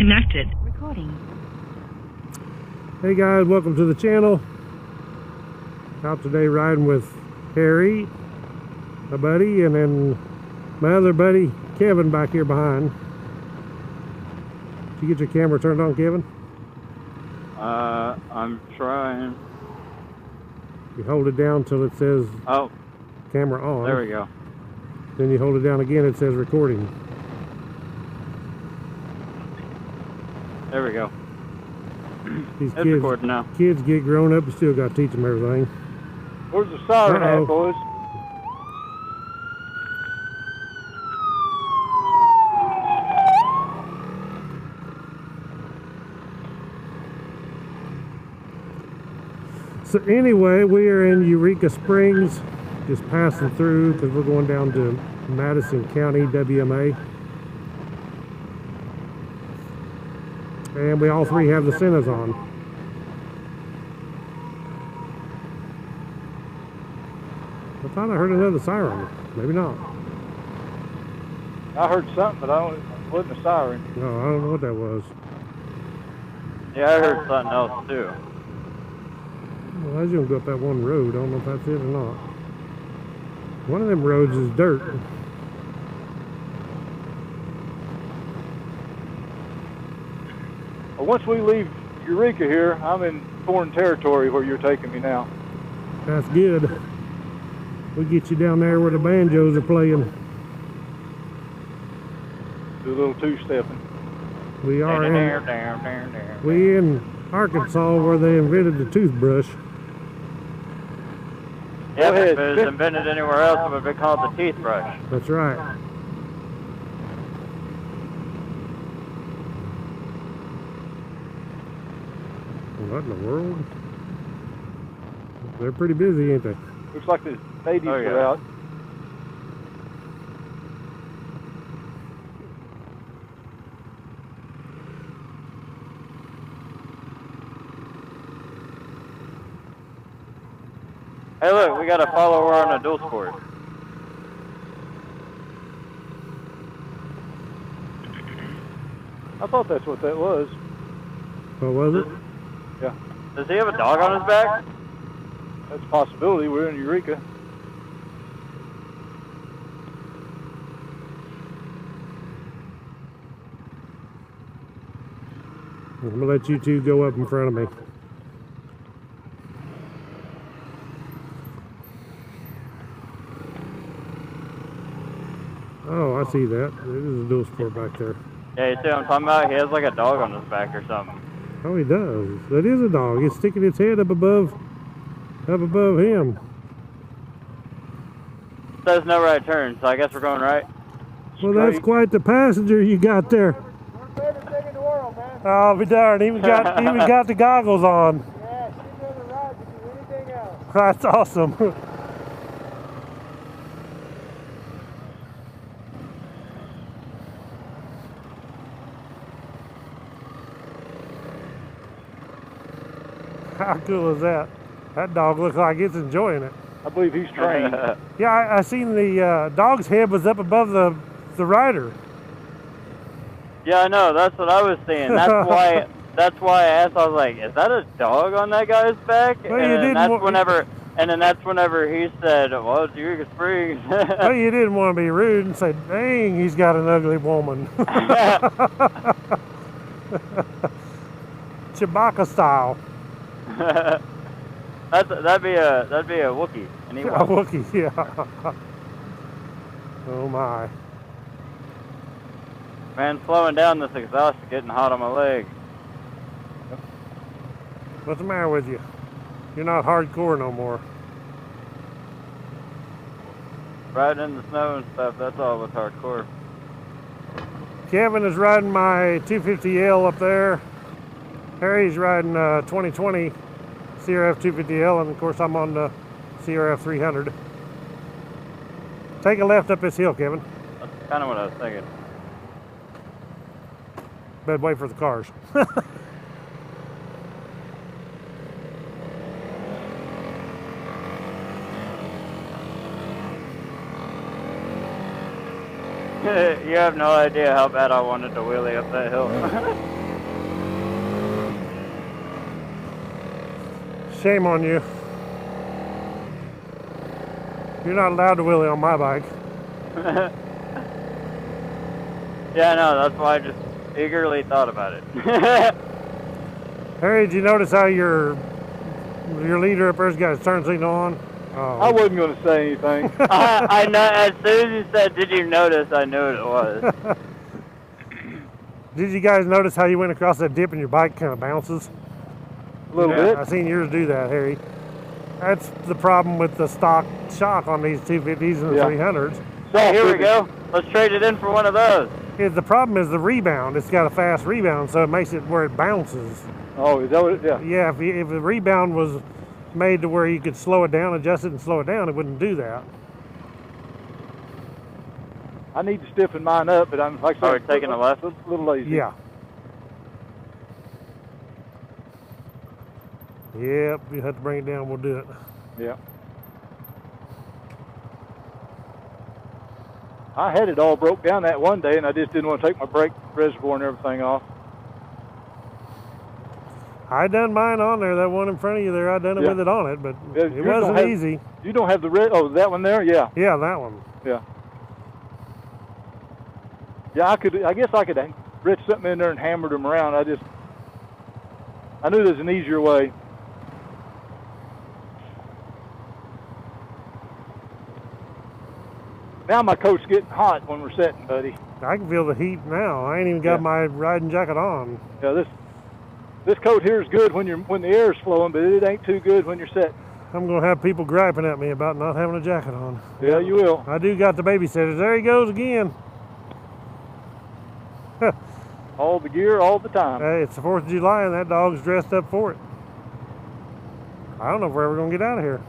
disconnected. Recording. Hey guys, welcome to the channel. Out today riding with Harry, my buddy, and then my other buddy, Kevin, back here behind. Did you get your camera turned on, Kevin? I'm trying. You hold it down till it says camera on. There we go. Then you hold it down again, it says recording. There we go. These It's recording now. Kids get grown up, you still got to teach them everything. Where's the siren at, boys? So anyway, we are in Eureka Springs, just passing through because we're going down to Madison County, WMA. And we all three have the Sennas on. I thought I heard another siren. Maybe not. I heard something, but it wasn't a siren. No, I don't know what that was. Yeah, I heard something else too. Well, I was going to go up that one road. I don't know if that's it or not. One of them roads is dirt. Well, once we leave Eureka here, I'm in foreign territory where you're taking me now. That's good. We'll get you down there where the banjos are playing. Do a little two-stepping. We are in Arkansas where they invented the toothbrush. Yeah, if it was invented anywhere else, it would be called the teeth brush. That's right. What in the world? They're pretty busy, ain't they? Looks like the natives are out. Hey, look, we got a follower on a dual sport. I thought that's what that was. What was it? Yeah. Does he have a dog on his back? That's a possibility. We're in Eureka. I'm going to let you two go up in front of me. Oh, I see that. It is a dual sport back there. Yeah, you see what I'm talking about? He has like a dog on his back or something. Oh, he does. That is a dog. It's sticking its head up above him. It says no right turn, so I guess we're going right. Well, that's quite the passenger you got there. We're favorite thing in the world, man. Oh, be darned. Even got the goggles on. Yeah, she'd rather ride than do anything else. That's awesome. How cool is that? That dog looks like it's enjoying it. I believe he's trained. Yeah, I seen the dog's head was up above the rider. Yeah, I know. That's what I was seeing. That's why I asked. I was like, "Is that a dog on that guy's back?" Well, and then that's whenever he said, "Well, it's Eureka Springs." Well, you didn't want to be rude and say, "Dang, he's got an ugly woman." Chewbacca style. that'd be a Wookiee. A Wookiee, yeah. Oh my. Man, slowing down, this exhaust is getting hot on my leg. What's the matter with you? You're not hardcore no more. Riding in the snow and stuff, that's all with hardcore. Kevin is riding my 250L up there. Harry's riding 2020 CRF250L, and of course I'm on the CRF300. Take a left up this hill, Kevin. That's kind of what I was thinking. But wait for the cars. You have no idea how bad I wanted to wheelie up that hill. Shame on you. You're not allowed to wheelie on my bike. Yeah, I know. That's why I just eagerly thought about it. Harry, did you notice how your leader up there's got his turn signal on? Oh. I wasn't going to say anything. I know. As soon as you said, "Did you notice?" I knew what it was. Did you guys notice how you went across that dip and your bike kind of bounces? A little bit. I've seen yours do that, Harry. That's the problem with the stock shock on these 250s and the 300s. So here we go. Let's trade it in for one of those. The problem is the rebound. It's got a fast rebound, so it makes it where it bounces. Oh, is that what it is? Yeah. Yeah, if the rebound was made to where you could slow it down, adjust it and slow it down, it wouldn't do that. I need to stiffen mine up, but I'm like I said, we're taking a left? A little lazy. Yeah. Yep, you have to bring it down, we'll do it. Yeah. I had it all broke down that one day, and I just didn't want to take my brake reservoir and everything off. I done mine on there, that one in front of you there, I done it with it on it, but it wasn't easy. You don't have the red, oh, that one there? Yeah. Yeah, that one. Yeah. Yeah, I guess I could wrench something in there and hammered them around. I knew there's an easier way. Now my coat's getting hot when we're setting, buddy. I can feel the heat now. I ain't even got my riding jacket on. Yeah, this coat here is good when the air is flowing, but it ain't too good when you're setting. I'm gonna have people griping at me about not having a jacket on. Yeah, you will. I do got the babysitters. There he goes again. All the gear, all the time. Hey, it's the 4th of July and that dog's dressed up for it. I don't know if we're ever gonna get out of here.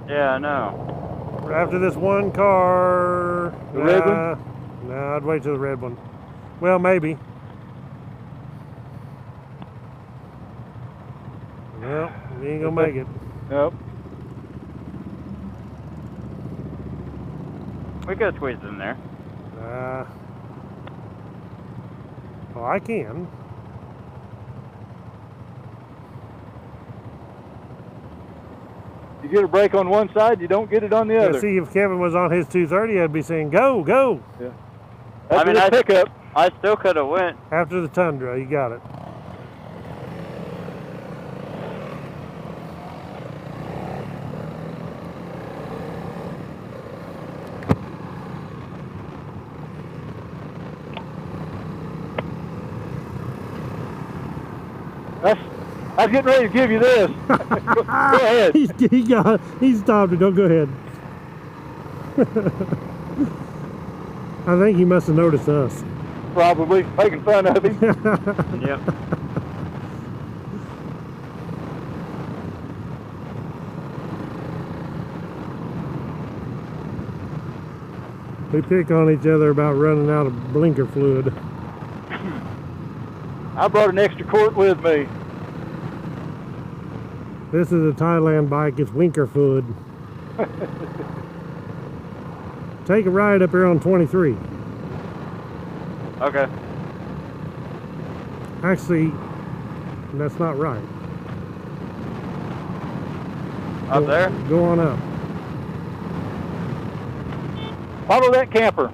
Yeah, I know. After this one car. The red one? No, I'd wait till the red one. Well, maybe. Well, you ain't gonna make it. Nope. We could squeeze in there. Well, I can. You get a brake on one side, you don't get it on the other. See, if Kevin was on his 230, I'd be saying, go, go. Yeah. I mean, pickup. I still could have went. After the Tundra, you got it. I was getting ready to give you this. Go ahead. He stopped it. Don't go ahead. I think he must have noticed us. Probably. Making fun of him. Yep. We pick on each other about running out of blinker fluid. I brought an extra quart with me. This is a Thailand bike. It's winker fluid. Take a ride up here on 23. Okay. Actually, that's not right. Up there? Go on up. Follow that camper.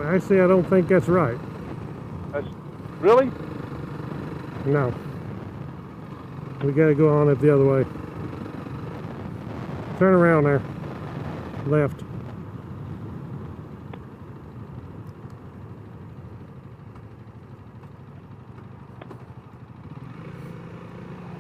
Actually, I don't think that's right. Really? No. We gotta go on it the other way. Turn around there. Left.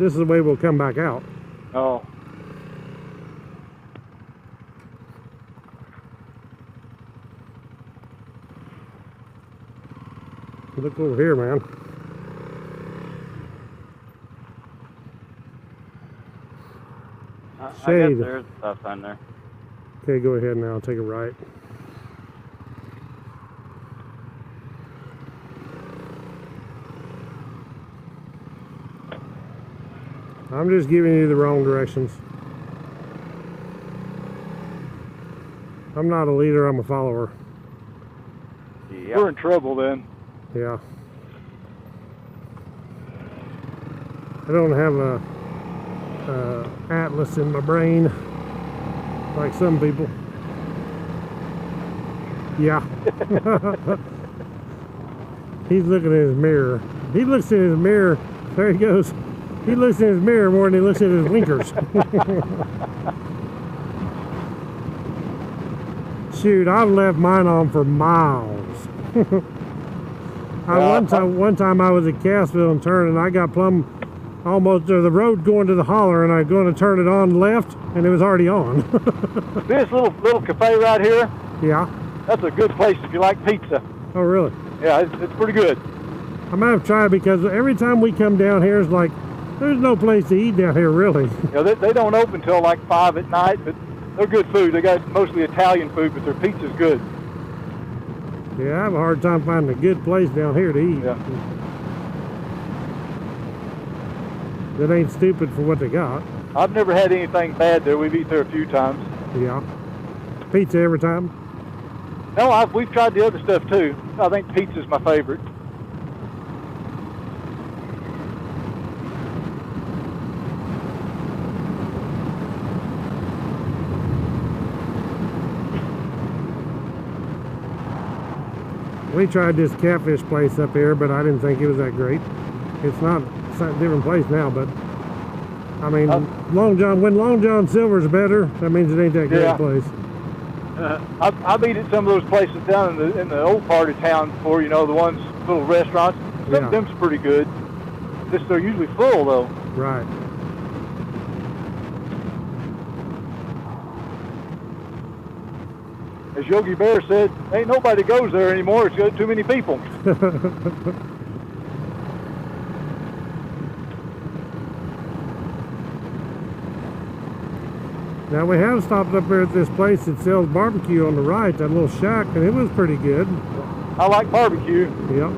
This is the way we'll come back out. Oh. Look over here, man. I guess Shade. there's stuff on there. Okay, go ahead now. Take a right. I'm just giving you the wrong directions. I'm not a leader, I'm a follower. Yep. We're in trouble then. Yeah. I don't have a atlas in my brain, like some people. Yeah. He's looking in his mirror. He looks in his mirror. There he goes. He looks in his mirror more than he looks at his winkers. Shoot, I've left mine on for miles. One time I was at Cassville and turned, and I got plumb almost to the road going to the holler, and I was going to turn it on left, and it was already on. This little cafe right here, Yeah. that's a good place if you like pizza. Oh, really? Yeah, it's pretty good. I might have tried, because every time we come down here, it's like, there's no place to eat down here, really. Yeah, they don't open till like 5 at night, but they're good food. They got mostly Italian food, but their pizza's good. Yeah, I have a hard time finding a good place down here to eat. Yeah. That ain't stupid for what they got. I've never had anything bad there. We've eaten there a few times. Yeah. Pizza every time? No, we've tried the other stuff too. I think pizza's my favorite. We tried this catfish place up here, but I didn't think it was that great. It's not, it's a different place now, but I mean, when Long John Silver's better, that means it ain't that great a place. I've eaten at some of those places down in the old part of town before, you know, the ones, little restaurants. Some of them's pretty good. Just they're usually full though. Right. As Yogi Bear said, ain't nobody goes there anymore. It's got too many people. Now we have stopped up here at this place that sells barbecue on the right, that little shack, and it was pretty good. I like barbecue. Yep.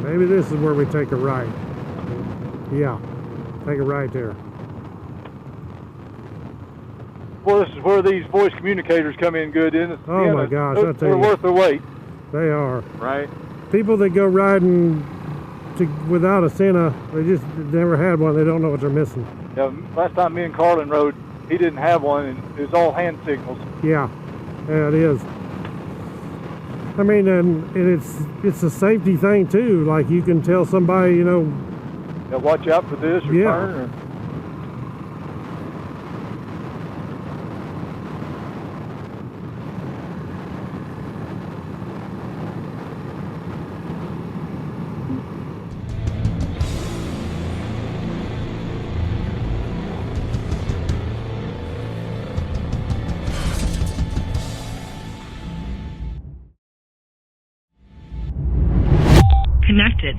Maybe this is where we take a right. Yeah, take a right there. Well, this is where these voice communicators come in good, isn't it? Oh my gosh, I tell they're you. worth their weight. They are. Right. People that go riding without a Sena, they just never had one. They don't know what they're missing. Yeah, last time me and Carlin rode, he didn't have one, and it was all hand signals. Yeah, it is. I mean, and it's a safety thing too. Like you can tell somebody, you know. Yeah, watch out for this or turn. Or... Connected.